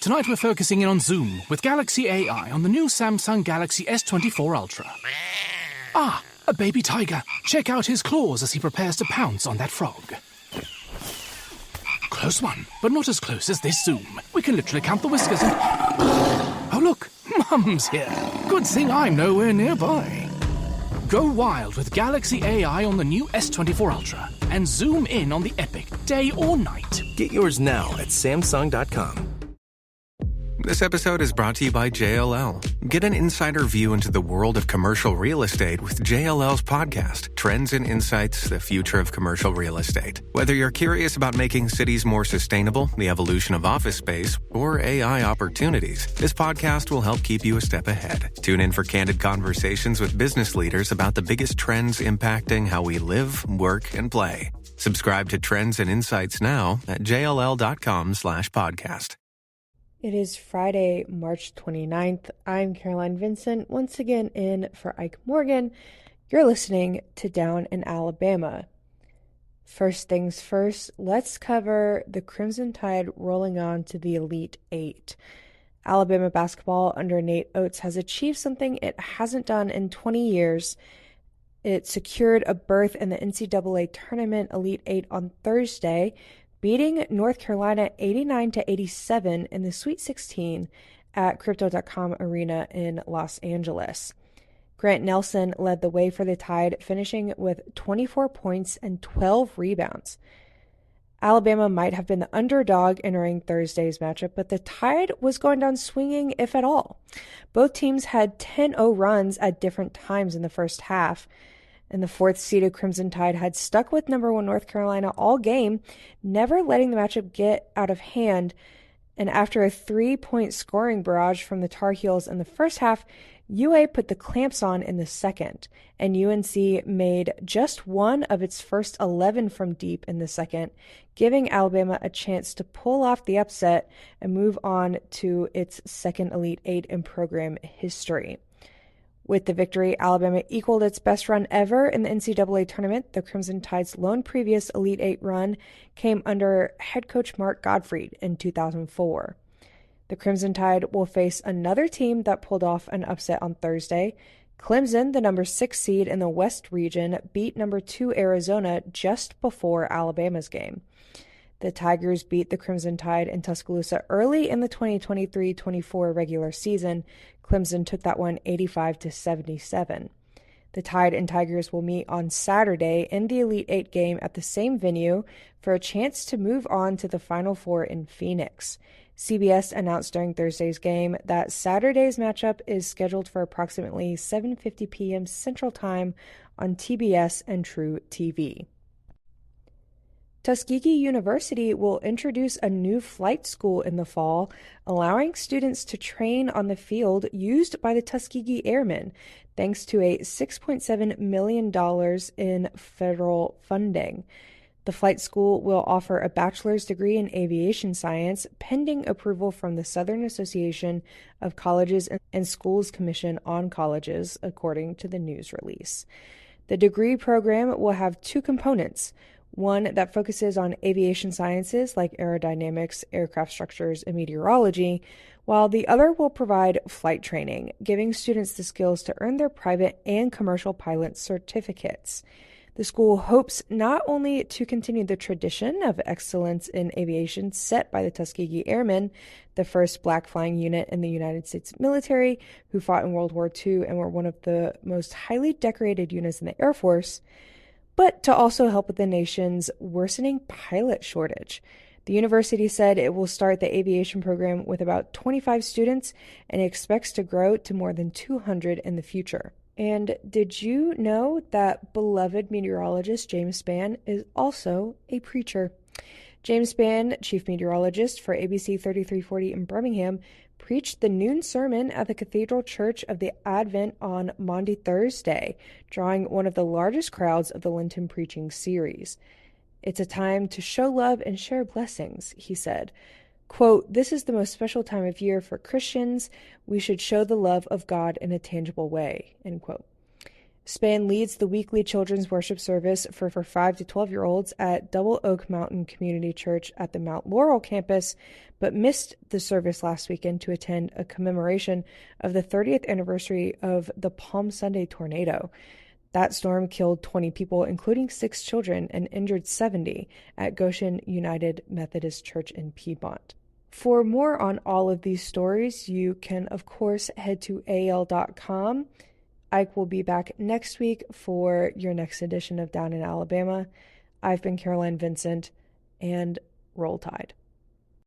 Tonight we're focusing in on Zoom with Galaxy AI on the new Samsung Galaxy S24 Ultra. Ah, a baby tiger. Check out his claws as he prepares to pounce on that frog. Close one, but not as close as this Zoom. We can literally count the whiskers and... Oh look, Mum's here. Good thing I'm nowhere nearby. Go wild with Galaxy AI on the new S24 Ultra and zoom in on the epic day or night. Get yours now at Samsung.com. This episode is brought to you by JLL. Get an insider view into the world of commercial real estate with JLL's podcast, Trends and Insights, the Future of Commercial Real Estate. Whether you're curious about making cities more sustainable, the evolution of office space, or AI opportunities, this podcast will help keep you a step ahead. Tune in for candid conversations with business leaders about the biggest trends impacting how we live, work, and play. Subscribe to Trends and Insights now at jll.com/podcast. It is Friday, March 29th. I'm Caroline Vincent, once again in for Ike Morgan. You're listening to Down in Alabama. First things first, let's cover the Crimson Tide rolling on to the Elite Eight. Alabama basketball under Nate Oates has achieved something it hasn't done in 20 years. It secured a berth in the NCAA Tournament Elite Eight on Thursday, beating North Carolina 89-87 in the Sweet 16 at Crypto.com Arena in Los Angeles. Grant Nelson led the way for the Tide, finishing with 24 points and 12 rebounds. Alabama might have been the underdog entering Thursday's matchup, but the Tide was going down swinging, if at all. Both teams had 10-0 runs at different times in the first half. And the fourth-seeded Crimson Tide had stuck with number 1 North Carolina all game, never letting the matchup get out of hand. And after a 3-point scoring barrage from the Tar Heels in the first half, UA put the clamps on in the second. And UNC made just one of its first 11 from deep in the second, giving Alabama a chance to pull off the upset and move on to its second Elite Eight in program history. With the victory, Alabama equaled its best run ever in the NCAA tournament. The Crimson Tide's lone previous Elite Eight run came under head coach Mark Gottfried in 2004. The Crimson Tide will face another team that pulled off an upset on Thursday. Clemson, the number 6 seed in the West region, beat number 2 Arizona just before Alabama's game. The Tigers beat the Crimson Tide in Tuscaloosa early in the 2023-24 regular season. Clemson took that one 85-77. The Tide and Tigers will meet on Saturday in the Elite Eight game at the same venue for a chance to move on to the Final Four in Phoenix. CBS announced during Thursday's game that Saturday's matchup is scheduled for approximately 7:50 p.m. Central Time on TBS and True TV. Tuskegee University will introduce a new flight school in the fall, allowing students to train on the field used by the Tuskegee Airmen, thanks to a $6.7 million in federal funding. The flight school will offer a bachelor's degree in aviation science, pending approval from the Southern Association of Colleges and Schools Commission on Colleges, according to the news release. The degree program will have 2 components. One that focuses on aviation sciences like aerodynamics, aircraft structures, and meteorology, while the other will provide flight training, giving students the skills to earn their private and commercial pilot certificates. The school hopes not only to continue the tradition of excellence in aviation set by the Tuskegee Airmen, the first black flying unit in the United States military who fought in World War II and were one of the most highly decorated units in the Air Force, but to also help with the nation's worsening pilot shortage. The university said it will start the aviation program with about 25 students and expects to grow to more than 200 in the future. And did you know that beloved meteorologist James Spann is also a preacher? James Spann, chief meteorologist for ABC 3340 in Birmingham, preached the noon sermon at the Cathedral Church of the Advent on Maundy Thursday, drawing one of the largest crowds of the Lenten preaching series. "It's a time to show love and share blessings," he said. Quote, "This is the most special time of year for Christians. We should show the love of God in a tangible way," end quote. Span leads the weekly children's worship service for 5 to 12-year-olds at Double Oak Mountain Community Church at the Mount Laurel campus, but missed the service last weekend to attend a commemoration of the 30th anniversary of the Palm Sunday tornado. That storm killed 20 people, including 6 children, and injured 70 at Goshen United Methodist Church in Piedmont. For more on all of these stories, you can, of course, head to al.com. Ike will be back next week for your next edition of Down in Alabama. I've been Caroline Vincent, and Roll Tide.